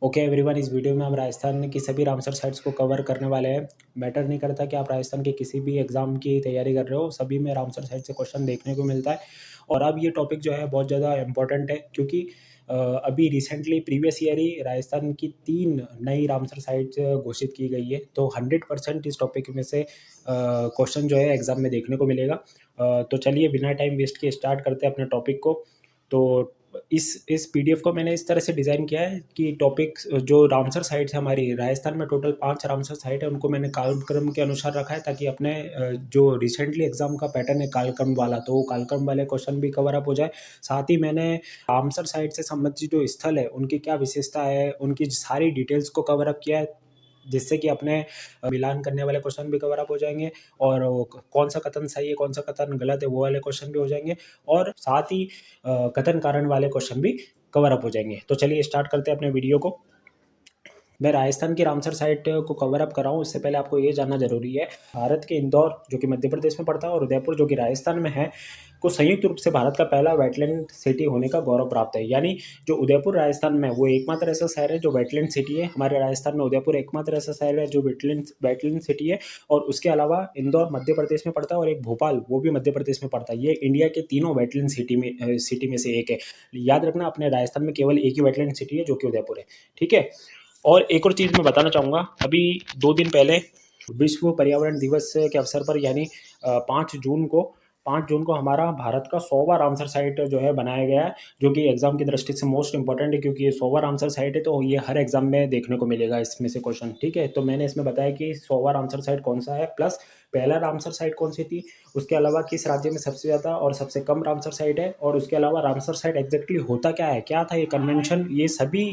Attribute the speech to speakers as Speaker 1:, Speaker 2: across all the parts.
Speaker 1: Okay everyone, इस video में हम राजस्थान की सभी रामसर साइट्स को कवर करने वाले हैं। मैटर नहीं करता कि आप राजस्थान के किसी भी एग्जाम की तैयारी कर रहे हो, सभी में रामसर साइट से क्वेश्चन देखने को मिलता है। और अब ये टॉपिक जो है बहुत ज़्यादा इंपॉर्टेंट है, क्योंकि अभी रिसेंटली प्रीवियस ईयर ही राजस्थान की 3 नई रामसर साइट घोषित की गई है। तो 100% इस टॉपिक में से क्वेश्चन जो है एग्जाम में देखने को मिलेगा। तो चलिए बिना टाइम वेस्ट किए स्टार्ट करते हैं अपने टॉपिक को। तो इस पीडीएफ को मैंने इस तरह से डिज़ाइन किया है कि टॉपिक जो रामसर साइट्स है, हमारी राजस्थान में टोटल 5 रामसर साइट है, उनको मैंने कालक्रम के अनुसार रखा है, ताकि अपने जो रिसेंटली एग्जाम का पैटर्न है कालक्रम वाला, तो वो कालक्रम वाले क्वेश्चन भी कवर अप हो जाए। साथ ही मैंने रामसर साइट से संबंधित जो स्थल है उनकी क्या विशेषता है, उनकी सारी डिटेल्स को कवर अप किया है, जिससे कि अपने मिलान करने वाले क्वेश्चन भी कवर अप हो जाएंगे, और कौन सा कथन सही है कौन सा कथन गलत है वो वाले क्वेश्चन भी हो जाएंगे, और साथ ही कथन कारण वाले क्वेश्चन भी कवर अप हो जाएंगे। तो चलिए स्टार्ट करते हैं अपने वीडियो को। मैं राजस्थान की रामसर साइट को कवर अप कर रहा हूँ, उससे पहले आपको ये जानना जरूरी है, भारत के इंदौर जो कि मध्य प्रदेश में पड़ता है और उदयपुर जो कि राजस्थान में है, को संयुक्त रूप से भारत का पहला वेटलैंड सिटी होने का गौरव प्राप्त है। यानी जो उदयपुर राजस्थान में वो एकमात्र ऐसा शहर है जो वेटलैंड सिटी है। हमारे राजस्थान में उदयपुर एकमात्र ऐसा शहर है जो वेटलैंड सिटी है, और उसके अलावा इंदौर मध्य प्रदेश में पड़ता है, और एक भोपाल वो भी मध्य प्रदेश में पड़ता है। ये इंडिया के तीनों वेटलैंड सिटी में से एक है। याद रखना, अपने राजस्थान में केवल एक ही वेटलैंड सिटी है जो कि उदयपुर है। ठीक है। और एक और चीज़ मैं बताना चाहूँगा, अभी 2 दिन पहले विश्व पर्यावरण दिवस के अवसर पर, यानी 5 जून को हमारा भारत का 100वां रामसर साइट जो है बनाया गया है, जो कि एग्जाम की दृष्टि से मोस्ट इंपॉर्टेंट है, क्योंकि ये 100वां रामसर साइट है, तो ये हर एग्जाम में देखने को मिलेगा इसमें से क्वेश्चन। ठीक है, तो मैंने इसमें बताया कि 100वां रामसर साइट कौन सा है, प्लस पहला रामसर साइट कौन सी थी, उसके अलावा किस राज्य में सबसे ज़्यादा और सबसे कम रामसर साइट है, और उसके अलावा रामसर साइट एग्जैक्टली होता क्या है, क्या था ये कन्वेंशन, ये सभी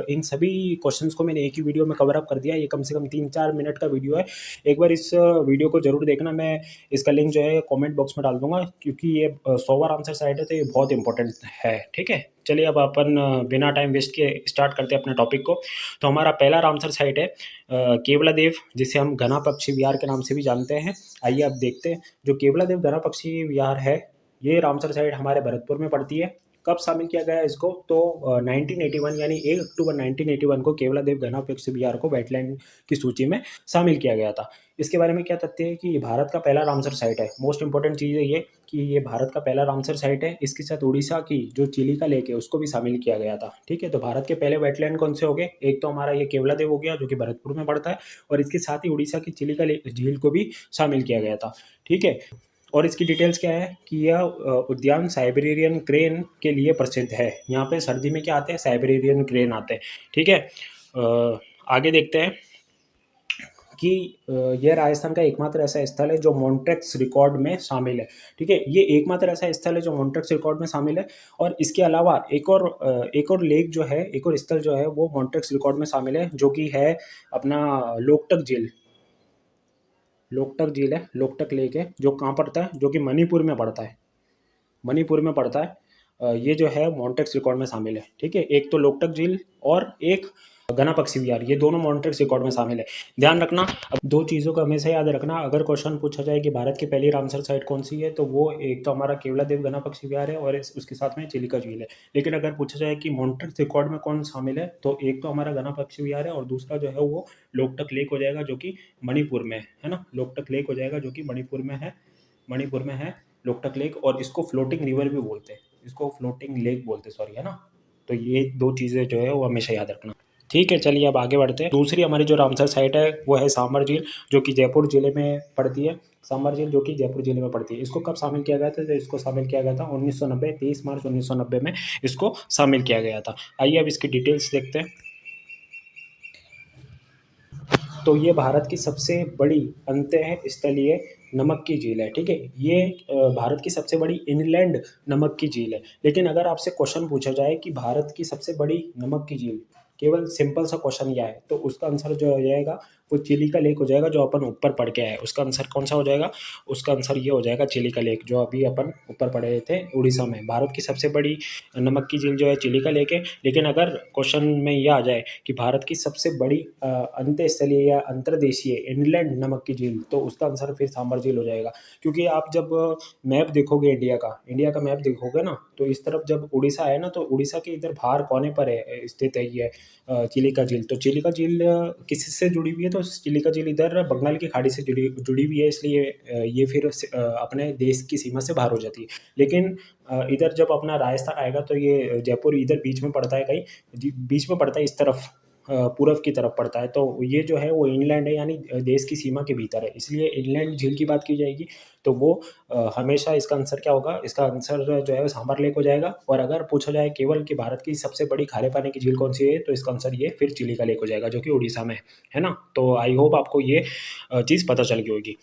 Speaker 1: इन सभी क्वेश्चंस को मैंने एक ही वीडियो में कवर अप कर दिया। ये कम से कम 3-4 मिनट का वीडियो है। एक बार इस वीडियो को जरूर देखना। मैं इसका लिंक जो है कमेंट बॉक्स में डाल दूंगा, क्योंकि ये 100वां आंसर साइट है, तो ये बहुत इंपॉर्टेंट है। ठीक है, चलिए अब अपन बिना टाइम वेस्ट किए स्टार्ट करते हैं अपने टॉपिक को। तो हमारा पहला रामसर साइट है केवलादेव, जिसे हम घना पक्षी विहार के नाम से भी जानते हैं। आइए अब देखते हैं, जो केवलादेव घना पक्षी विहार है, ये रामसर साइट हमारे भरतपुर में पड़ती है। कब शामिल किया गया इसको, तो 1981 यानी 1 अक्टूबर 1981 को केवलादेव घना पक्षी विहार को वेटलैंड की सूची में शामिल किया गया था। इसके बारे में क्या तथ्य है कि ये भारत का पहला रामसर साइट है। मोस्ट इंपॉर्टेंट चीज़ है ये कि ये भारत का पहला रामसर साइट है। इसके साथ उड़ीसा की जो चिलिका लेक है उसको भी शामिल किया गया था। ठीक है, तो भारत के पहले वेटलैंड कौन से हो गए, एक तो हमारा ये केवलादेव हो गया जो कि भरतपुर में पड़ता है, और इसके साथ ही उड़ीसा की चिलिका झील को भी शामिल किया गया था। ठीक है, और इसकी डिटेल्स क्या है कि यह उद्यान साइबेरियन क्रेन के लिए प्रसिद्ध है। यहाँ पे सर्दी में क्या आते हैं, साइबेरियन क्रेन आते हैं। ठीक है, आगे देखते हैं कि यह राजस्थान का एकमात्र ऐसा स्थल है जो मॉन्ट्रेक्स रिकॉर्ड में शामिल है। ठीक है, ये एकमात्र ऐसा स्थल है जो मॉन्ट्रेक्स रिकॉर्ड में शामिल है, और इसके अलावा एक और लेक जो है, एक और स्थल जो है वो मॉन्ट्रेक्स रिकॉर्ड में शामिल है, जो कि है अपना लोकटक झील। लोकटक झील है, लोकटक लेक है, जो कहाँ पड़ता है, जो कि मणिपुर में पड़ता है। मणिपुर में पड़ता है। ये जो है मॉन्ट्रेक्स रिकॉर्ड में शामिल है। ठीक है, एक तो लोकटक झील और एक घना पक्षी विहार, ये दोनों मॉन्ट्रेक्स रिकॉर्ड में शामिल है। ध्यान रखना, अब 2 चीज़ों को हमेशा याद रखना। अगर क्वेश्चन पूछा जाए कि भारत की पहली रामसर साइट कौन सी है, तो वो एक तो हमारा केवलादेव घना पक्षी विहार है, और उसके साथ में चिलिका झील है। लेकिन अगर पूछा जाए कि मॉन्ट्रेक्स रिकॉर्ड में कौन शामिल है, तो एक तो हमारा घना पक्षी विहार है, और दूसरा जो है वो लोकटक लेक हो जाएगा, जो कि मणिपुर में है ना। लोकटक लेक हो जाएगा जो कि मणिपुर में है। मणिपुर में है लोकटक लेक, और इसको फ्लोटिंग रिवर भी बोलते हैं, इसको फ्लोटिंग लेक बोलते हैं, सॉरी, है ना। तो ये 2 चीज़ें जो है वो हमेशा याद रखना। ठीक है, चलिए अब आगे बढ़ते हैं। दूसरी हमारी जो रामसर साइट है वो है सांबर झील, जो कि जयपुर जिले में पड़ती है। सांबर झील जो कि जयपुर जिले में पड़ती है। इसको कब शामिल किया गया था, तो इसको शामिल किया गया था 1990, 23 मार्च 1990 में इसको शामिल किया गया था। आइए अब इसकी डिटेल्स देखते हैं। तो ये भारत की सबसे बड़ी अंतः स्थलीय नमक की झील है। ठीक है, ये भारत की सबसे बड़ी इनलैंड नमक की झील है। लेकिन अगर आपसे क्वेश्चन पूछा जाए कि भारत की सबसे बड़ी नमक की झील, केवल सिंपल सा क्वेश्चन यह है, तो उसका आंसर जो हो जाएगा वो चिलिका लेक हो जाएगा जो अपन ऊपर पढ़ के आए। उसका आंसर कौन सा हो जाएगा? उसका आंसर ये हो जाएगा चिलिका लेक, जो अभी अपन ऊपर पढ़े थे उड़ीसा में। भारत की सबसे बड़ी नमक की झील जो है चिलिका लेक है। लेकिन अगर क्वेश्चन में ये आ जाए कि भारत की सबसे बड़ी अंतःस्थलीय या अंतर्देशीय इनलैंड नमक की झील, तो उसका आंसर फिर सांभर झील हो जाएगा। क्योंकि आप जब मैप देखोगे इंडिया का मैप देखोगे ना, तो इस तरफ जब उड़ीसा है ना, तो उड़ीसा के इधर बाहर कोने पर है स्थित है ये चिलिका झील। तो चिलिका झील किससे जुड़ी हुई है? तो चिलिका झील इधर बंगाल की खाड़ी से जुड़ी जुड़ी हुई है, इसलिए ये फिर अपने देश की सीमा से बाहर हो जाती है। लेकिन इधर जब अपना राजस्थान आएगा तो ये जयपुर इधर बीच में पड़ता है, कहीं बीच में पड़ता है, इस तरफ पूरब की तरफ पड़ता है। तो ये जो है वो इनलैंड है, यानी देश की सीमा के भीतर है, इसलिए इनलैंड झील की बात की जाएगी। तो वो हमेशा इसका आंसर क्या होगा? इसका आंसर जो है वो सांभर लेक हो जाएगा। और अगर पूछा जाए केवल कि भारत की सबसे बड़ी खारे पानी की झील कौन सी है, तो इसका आंसर ये फिर चिलिका लेक हो जाएगा, जो कि उड़ीसा में है ना। तो आई होप आपको ये चीज़ पता चल गई होगी।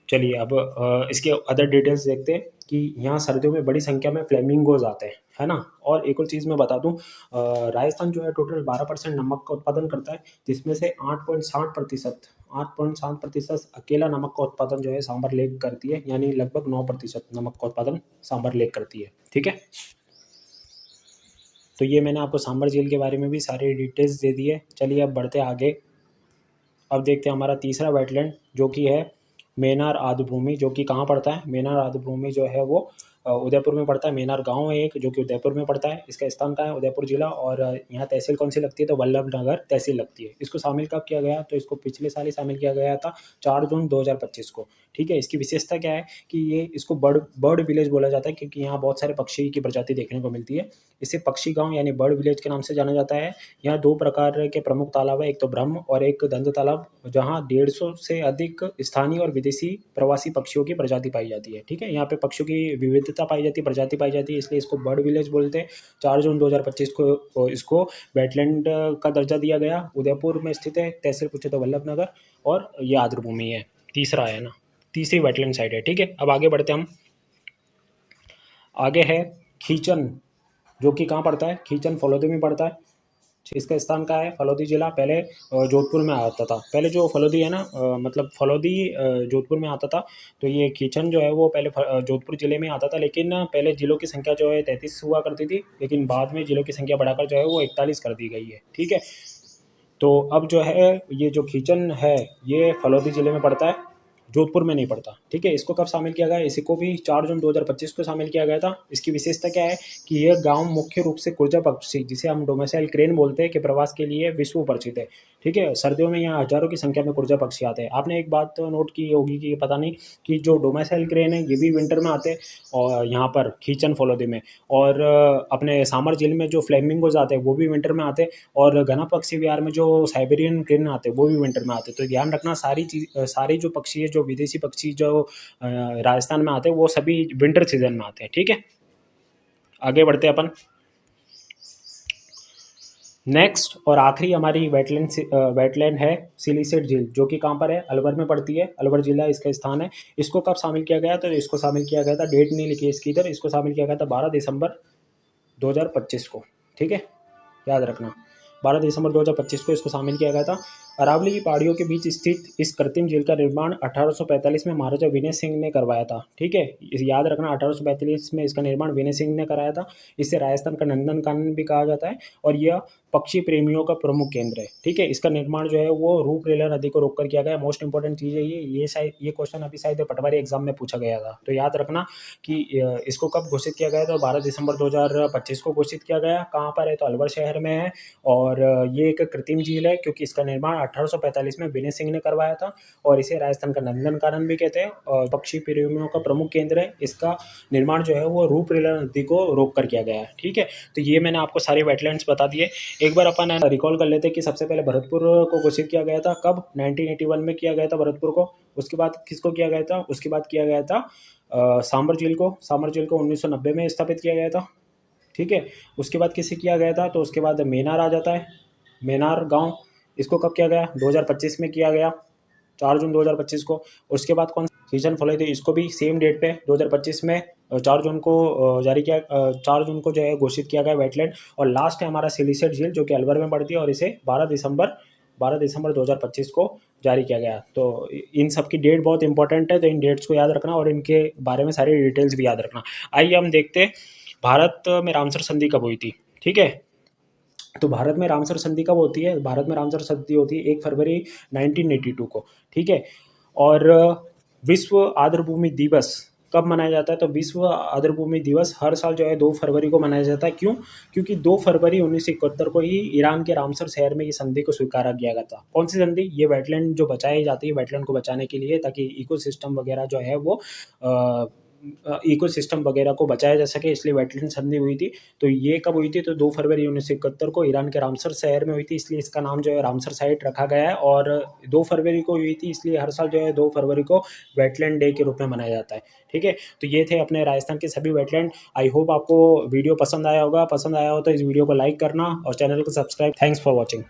Speaker 1: चलिए अब इसके अदर डिटेल्स देखते हैं कि यहाँ सर्दियों में बड़ी संख्या में फ्लेमिंगोज आते हैं, है ना। और एक और चीज़ मैं बता दूँ, राजस्थान जो है टोटल 12% नमक का उत्पादन करता है, जिसमें से 8.7% अकेला नमक का उत्पादन जो है सांभर लेक करती है, यानी लगभग 9% नमक का उत्पादन सांभर लेक करती है। ठीक है, तो ये मैंने आपको सांभर झील के बारे में भी सारी डिटेल्स दे दी है। चलिए अब बढ़ते आगे। अब देखते हैं हमारा तीसरा वेटलैंड, जो कि है मेनार आर्द्रभूमि, जो कि कहाँ पड़ता है? मेनार आर्द्रभूमि जो है वो उदयपुर में पड़ता है। मेनार गांव है एक, जो कि उदयपुर में पड़ता है। इसका स्थान कहाँ है? उदयपुर जिला। और यहाँ तहसील कौन सी लगती है? तो वल्लभ नगर तहसील लगती है। इसको शामिल कब किया गया? तो इसको पिछले साल ही शामिल किया गया था, 4 जून 2025 को। ठीक है, इसकी विशेषता क्या है कि ये इसको बर्ड बर्ड विलेज बोला जाता है, क्योंकि यहाँ बहुत सारे पक्षी की प्रजाति देखने को मिलती है। इसे पक्षी गांव यानी बर्ड विलेज के नाम से जाना जाता है। यहाँ 2 प्रकार के प्रमुख तालाब है, एक तो ब्रह्म और एक दंत तालाब, जहाँ 150 से अधिक स्थानीय और विदेशी प्रवासी पक्षियों की प्रजाति पाई जाती है। ठीक है, यहाँ पे पक्षियों की विविधता पाई जाती है, प्रजाति पाई जाती है, इसलिए इसको बर्ड विलेज बोलते हैं। 4 जून 2025 को इसको वेटलैंड का दर्जा दिया गया। उदयपुर में स्थित है, तहसील पूछे तो वल्लभ नगर, और ये आर्द्रभूमि है। तीसरा है ना, तीसरी वेटलैंड साइड है। ठीक है, अब आगे बढ़ते हम। आगे है खीचन, जो कि कहाँ पड़ता है? खीचन फलोदी में पड़ता है। इसका स्थान कहाँ है? फलोदी जिला। पहले जोधपुर में आता था। पहले जो फलोदी है ना, मतलब फलोदी जोधपुर में आता था। तो ये खीचन जो है वो पहले जोधपुर जिले में आता था, लेकिन पहले जिलों की संख्या जो है 33 हुआ करती थी, लेकिन बाद में जिलों की संख्या बढ़ाकर जो है वो 41 कर दी गई है। ठीक है, तो अब जो है ये जो खीचन है ये फलोदी जिले में पड़ता है, जोधपुर में नहीं पड़ता। ठीक है, इसको कब शामिल किया गया? इसी को भी 4 जून 2025 को शामिल किया गया था। इसकी विशेषता क्या है कि यह गांव मुख्य रूप से कुर्जा पक्षी, जिसे हम डोमेसाइल क्रेन बोलते हैं, के प्रवास के लिए विश्व परिचित है। ठीक है, सर्दियों में यहाँ हजारों की संख्या में कुर्जा पक्षी आते हैं। आपने एक बात तो नोट की होगी कि पता नहीं कि जो डोमेसाइल क्रेन है ये भी विंटर में आते हैं, और यहाँ पर खीचन फलोदी में, और अपने सामर झील में जो फ्लेमिंगोज आते हैं वो भी विंटर में आते हैं, और घना पक्षी विहार में जो साइबेरियन क्रेन आते हैं वो भी विंटर में आते हैं। तो ध्यान रखना, सारी जो पक्षी है, जो विदेशी पक्षी जो राजस्थान में आते हैं, वो सभी विंटर सीजन में आते हैं। ठीक है, आगे बढ़ते हैं अपन। नेक्स्ट और आखिरी हमारी वेटलैंड है सिलीसेट झील, जो कि कहाँ पर है? अलवर में पड़ती है। अलवर जिला इसका स्थान है। इसको कब शामिल किया गया? तो इसको शामिल किया गया था, डेट नहीं लिखी है इसकी इधर, इसको शामिल किया गया था 12 दिसंबर 2025 को। ठीक है, याद रखना, 12 दिसंबर 2025 को इसको शामिल किया गया था। अरावली की पहाड़ियों के बीच स्थित इस कृत्रिम झील का निर्माण 1845 में महाराजा विनय सिंह ने करवाया था। ठीक है, इसे याद रखना, 1845 में इसका निर्माण विनय सिंह ने कराया था। इसे राजस्थान का नंदन कानन भी कहा जाता है, और यह पक्षी प्रेमियों का प्रमुख केंद्र है। ठीक है, इसका निर्माण जो है वो रूपरेला नदी को रोककर किया गया। मोस्ट इंपॉर्टेंट चीज़ है ये शायद ये क्वेश्चन अभी शायद पटवारी एग्जाम में पूछा गया था। तो याद रखना कि इसको कब घोषित किया गया? तो 12 दिसंबर 2025 को घोषित किया गया। कहाँ पर है? तो अलवर शहर में है, और ये एक कृत्रिम झील है, क्योंकि इसका निर्माण 1845 में विनय सिंह ने करवाया था, और इसे राजस्थान का नंदन कानन भी कहते हैं, और पक्षी प्रेमियों का प्रमुख केंद्र है। इसका निर्माण जो है वो रूपरेला नदी को रोक कर किया गया है। ठीक है, तो ये मैंने आपको सारे वेटलैंड्स बता दिए। एक बार अपन रिकॉल कर लेते हैं कि सबसे पहले भरतपुर को घोषित किया गया था कब? 1981 में किया गया था भरतपुर को। उसके बाद किसको किया गया था? उसके बाद किया गया था सांभर झील को। सांभर झील को 1990 में स्थापित किया गया था। ठीक है, उसके बाद किसे किया गया था? तो उसके बाद मेनार आ जाता है, मेनार गांव। इसको कब किया गया? 2025 में किया गया, 4 जून 2025 को। उसके बाद कौन सीजन फॉलो थी? इसको भी सेम डेट पे 2025 में 4 जून को जारी किया, 4 जून को जो है घोषित किया गया वेटलैंड। और लास्ट है हमारा सिलीसेट झील, जो कि अलवर में पड़ती है, और इसे 12 दिसंबर 2025 को जारी किया गया। तो इन सब की डेट बहुत इंपॉर्टेंट है, तो इन डेट्स को याद रखना और इनके बारे में सारी डिटेल्स भी याद रखना। आइए हम देखते हैं भारत में रामसर संधि कब हुई थी। ठीक है, तो भारत में रामसर संधि कब होती है? भारत में रामसर संधि होती है 1 फरवरी 1982 को। ठीक है, और विश्व आर्द्रभूमि दिवस कब मनाया जाता है? तो विश्व आर्द्रभूमि दिवस हर साल जो है 2 फरवरी को मनाया जाता है। क्यों? क्योंकि 2 फरवरी 1971 को ही ईरान के रामसर शहर में ये संधि को स्वीकारा गया था। कौन सी संधि? ये वेटलैंड जो बचाई जाती है, वेटलैंड को बचाने के लिए, ताकि इकोसिस्टम वगैरह जो है वो इकोसिस्टम वगैरह को बचाया जा सके, इसलिए वेटलैंड संधि हुई थी। तो ये कब हुई थी? तो 2 फरवरी 1971 को ईरान के रामसर शहर में हुई थी, इसलिए इसका नाम जो है रामसर साइट रखा गया है। और 2 फरवरी को हुई थी, इसलिए हर साल जो है 2 फरवरी को वेटलैंड डे के रूप में मनाया जाता है। ठीक है, तो ये थे अपने राजस्थान के सभी वेटलैंड। आई होप आपको वीडियो पसंद आया होगा। पसंद आया हो तो इस वीडियो को लाइक करना और चैनल को सब्सक्राइब। Thanks for watching.